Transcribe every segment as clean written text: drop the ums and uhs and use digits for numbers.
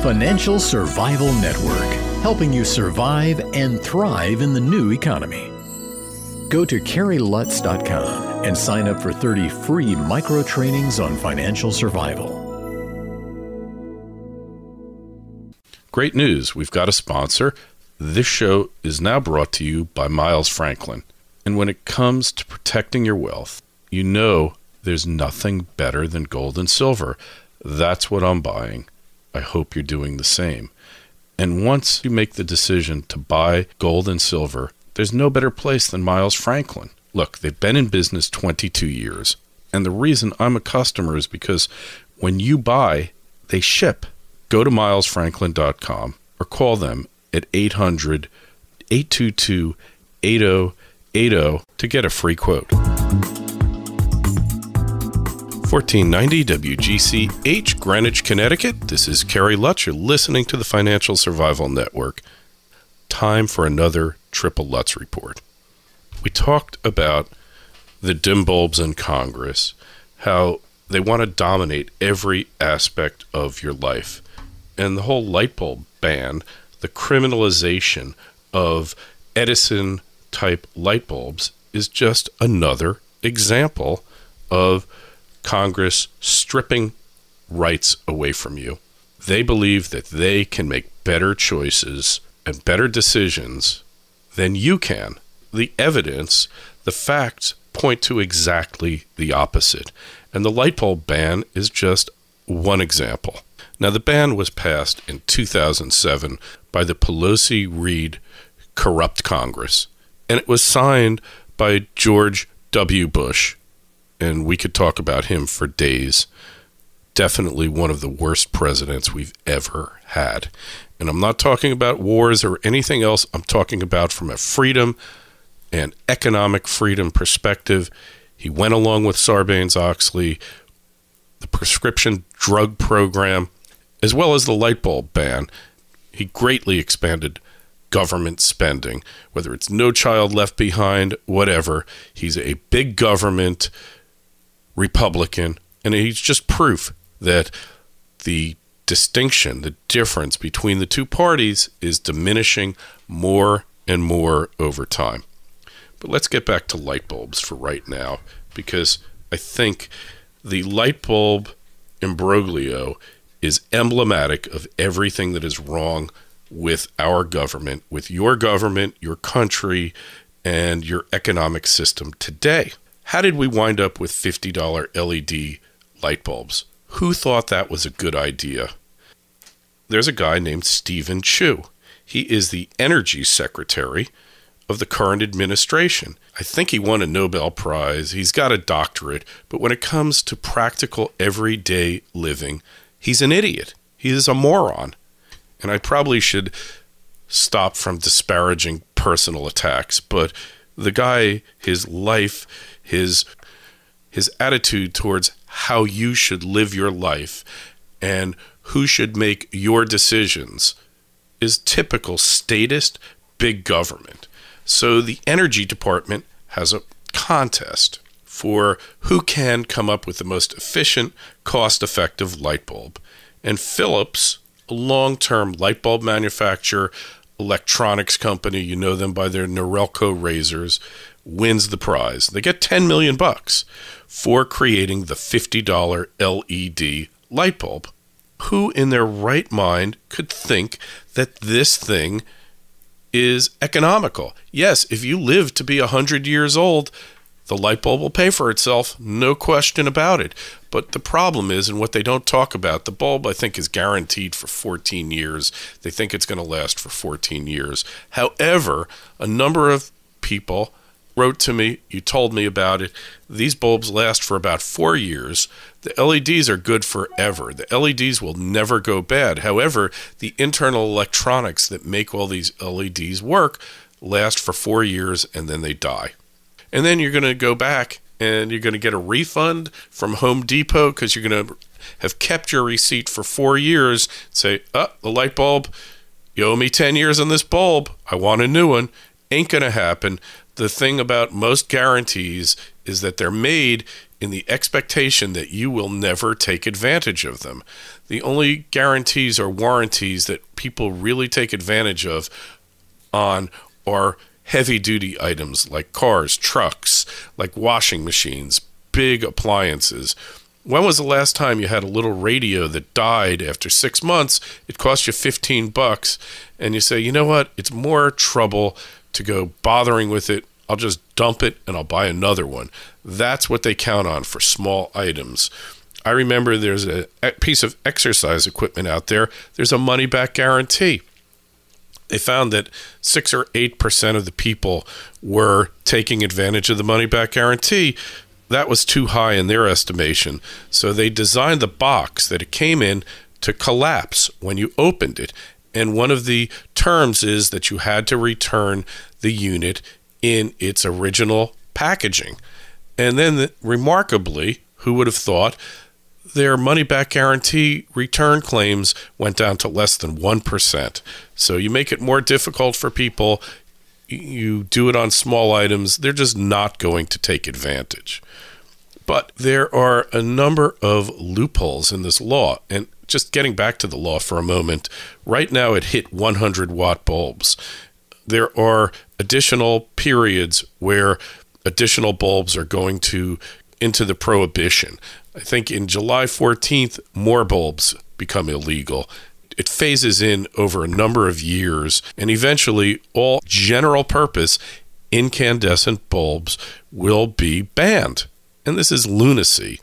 Financial Survival Network, helping you survive and thrive in the new economy. Go to CarrieLutz.com and sign up for 30 free micro trainings on financial survival. Great news. We've got a sponsor. This show is now brought to you by Miles Franklin. And when it comes to protecting your wealth, you know there's nothing better than gold and silver. That's what I'm buying. I hope you're doing the same. And once you make the decision to buy gold and silver, there's no better place than Miles Franklin. Look, they've been in business 22 years. And the reason I'm a customer is because when you buy, they ship. Go to milesfranklin.com or call them at 800-822-8080 to get a free quote. 1490 WGCH, Greenwich, Connecticut. This is Carrie Lutz. You're listening to the Financial Survival Network. Time for another Triple Lutz report. We talked about the dim bulbs in Congress, how they want to dominate every aspect of your life. And the whole light bulb ban, the criminalization of Edison-type light bulbs, is just another example of Congress stripping rights away from you. They believe that they can make better choices and better decisions than you can. The evidence, the facts point to exactly the opposite. And the light bulb ban is just one example. Now, the ban was passed in 2007 by the Pelosi-Reed corrupt Congress, and it was signed by George W. Bush, and we could talk about him for days. Definitely one of the worst presidents we've ever had. And I'm not talking about wars or anything else. I'm talking about from a freedom and economic freedom perspective. He went along with Sarbanes-Oxley, the prescription drug program, as well as the light bulb ban. He greatly expanded government spending, whether it's No Child Left Behind, whatever. He's a big government Republican, and he's just proof that the distinction, the difference between the two parties is diminishing more and more over time. But let's get back to light bulbs for right now, because I think the light bulb imbroglio is emblematic of everything that is wrong with our government, with your government, your country, and your economic system today. How did we wind up with $50 LED light bulbs? Who thought that was a good idea? There's a guy named Stephen Chu. He is the energy secretary of the current administration. I think he won a Nobel Prize. He's got a doctorate. But when it comes to practical everyday living, he's an idiot. He is a moron. And I probably should stop from disparaging personal attacks, but the guy, his life, his attitude towards how you should live your life and who should make your decisions is typical statist big government. So the energy department has a contest for who can come up with the most efficient, cost-effective light bulb. And Philips, a long-term light bulb manufacturer, electronics company, you know them by their Norelco razors, wins the prize. They get $10 million for creating the $50 LED light bulb. Who in their right mind could think that this thing is economical? Yes, if you live to be 100 years old, the light bulb will pay for itself, no question about it. But the problem is, and what they don't talk about, the bulb, I think, is guaranteed for 14 years. They think it's going to last for 14 years. However, a number of people wrote to me, you told me about it, these bulbs last for about 4 years. The LEDs are good forever. The LEDs will never go bad. However, the internal electronics that make all these LEDs work last for 4 years and then they die. And then you're going to go back and you're going to get a refund from Home Depot because you're going to have kept your receipt for 4 years. Say, the light bulb, you owe me 10 years on this bulb. I want a new one. Ain't going to happen. The thing about most guarantees is that they're made in the expectation that you will never take advantage of them. The only guarantees or warranties that people really take advantage of on are heavy-duty items like cars, trucks, like washing machines, big appliances. When was the last time you had a little radio that died after 6 months? It cost you $15, and you say, you know what? It's more trouble to go bothering with it. I'll just dump it and I'll buy another one. That's what they count on for small items. I remember there's a piece of exercise equipment out there. There's a money-back guarantee. They found that 6 or 8% of the people were taking advantage of the money-back guarantee. That was too high in their estimation. So they designed the box that it came in to collapse when you opened it. And one of the terms is that you had to return the unit in its original packaging. And then, remarkably, who would have thought, their money-back guarantee return claims went down to less than 1%. So you make it more difficult for people. You do it on small items. They're just not going to take advantage. But there are a number of loopholes in this law. And just getting back to the law for a moment, right now it hit 100-watt bulbs. There are additional periods where additional bulbs are going into the prohibition. I think in July 14th, more bulbs become illegal. It phases in over a number of years, and eventually all general purpose incandescent bulbs will be banned. And this is lunacy.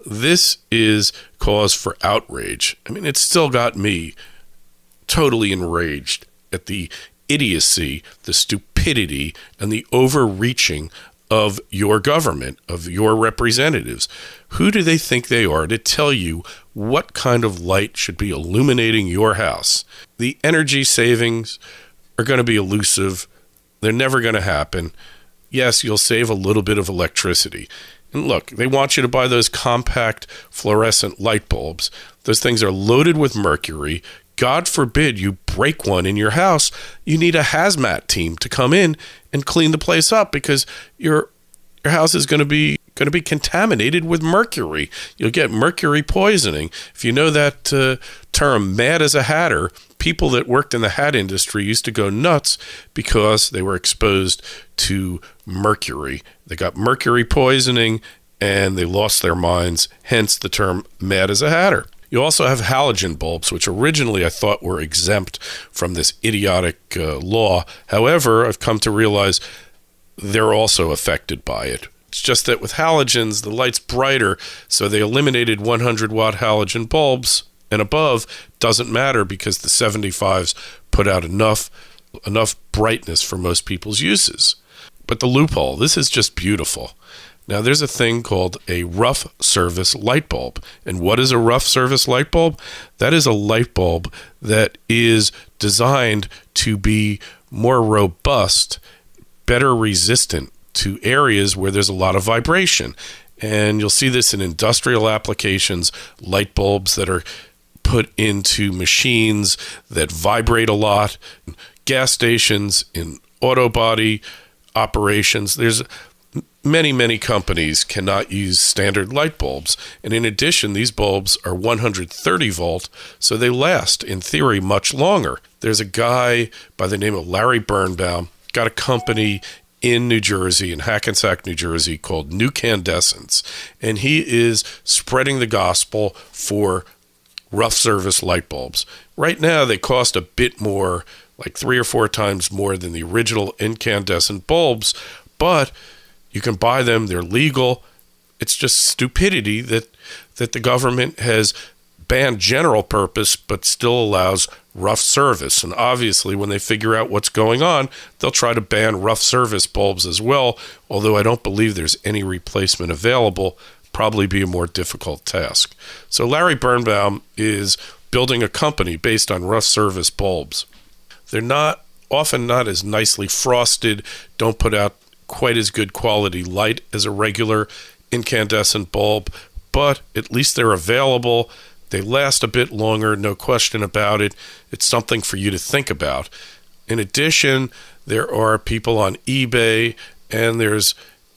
This is cause for outrage. I mean, it's still got me totally enraged at the idiocy, the stupidity, and the overreaching of your government, of your representatives. Who do they think they are to tell you what kind of light should be illuminating your house? The energy savings are going to be elusive. They're never going to happen. Yes, you'll save a little bit of electricity. And look, they want you to buy those compact fluorescent light bulbs. Those things are loaded with mercury. God forbid you break one in your house. You need a hazmat team to come in and clean the place up because your house is going to be contaminated with mercury. You'll get mercury poisoning. If you know that term, mad as a hatter, people that worked in the hat industry used to go nuts because they were exposed to mercury. They got mercury poisoning and they lost their minds, hence the term mad as a hatter. You also have halogen bulbs, which originally I thought were exempt from this idiotic law. However, I've come to realize they're also affected by it. It's just that with halogens, the light's brighter, so they eliminated 100-watt halogen bulbs and above. Doesn't matter because the 75s put out enough brightness for most people's uses. But the loophole, this is just beautiful. Now, there's a thing called a rough service light bulb. And what is a rough service light bulb? That is a light bulb that is designed to be more robust, better resistant to areas where there's a lot of vibration. And you'll see this in industrial applications, light bulbs that are put into machines that vibrate a lot, gas stations, in auto body operations. There's many companies cannot use standard light bulbs. And in addition, these bulbs are 130 volt, so they last, in theory, much longer. There's a guy by the name of Larry Birnbaum, got a company in New Jersey, in Hackensack, New Jersey, called New Candescents. And he is spreading the gospel for rough service light bulbs. Right now, they cost a bit more, like 3 or 4 times more than the original incandescent bulbs, but you can buy them. They're legal. It's just stupidity that the government has banned general purpose but still allows rough service. And obviously, when they figure out what's going on, they'll try to ban rough service bulbs as well, although I don't believe there's any replacement available. Probably be a more difficult task. So Larry Birnbaum is building a company based on rough service bulbs. They're often not as nicely frosted, don't put out quite as good quality light as a regular incandescent bulb, but at least they're available. They last a bit longer, no question about it. It's something for you to think about. In addition, There are people on eBay, and there's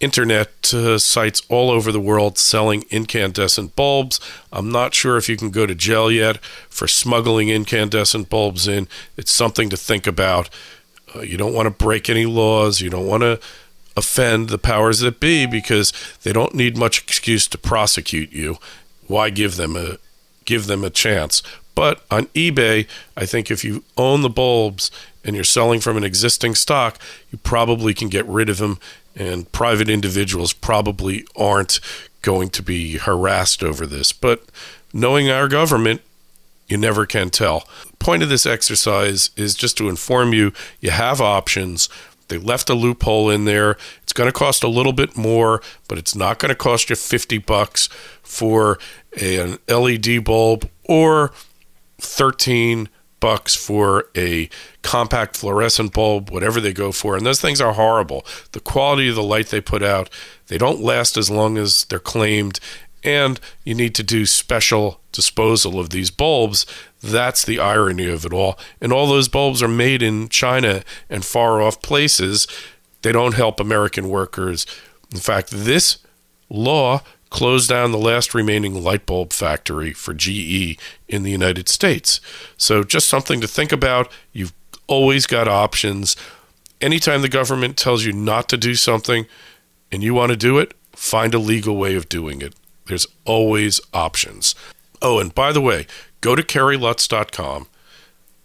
internet sites all over the world selling incandescent bulbs. I'm not sure if you can go to jail yet for smuggling incandescent bulbs in. It's something to think about. You don't want to break any laws. You don't want to offend the powers that be, because they don't need much excuse to prosecute you. Why give them a chance? But on eBay, I think if you own the bulbs and you're selling from an existing stock, you probably can get rid of them, and private individuals probably aren't going to be harassed over this. But knowing our government, you never can tell. The point of this exercise is just to inform you, you have options. They left a loophole in there. It's going to cost a little bit more, but it's not going to cost you $50 for an LED bulb, or $13 for a compact fluorescent bulb, whatever they go for. And those things are horrible. The quality of the light they put out, they don't last as long as they're claimed, and you need to do special disposal of these bulbs. That's the irony of it all. And all those bulbs are made in China and far off places. They don't help American workers. In fact, this law closed down the last remaining light bulb factory for GE in the United States. So just something to think about. You've always got options. Anytime the government tells you not to do something and you want to do it, find a legal way of doing it. There's always options. Oh, and by the way, go to CarrieLutz.com,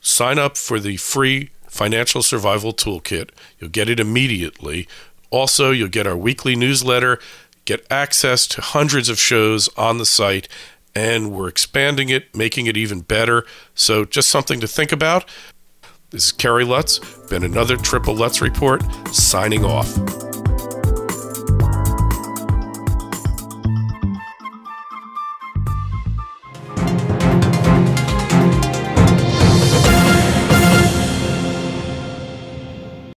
sign up for the free Financial Survival Toolkit. You'll get it immediately. Also, you'll get our weekly newsletter, get access to hundreds of shows on the site, and we're expanding it, making it even better. So just something to think about. This is Kerry Lutz, been another Triple Lutz Report, signing off.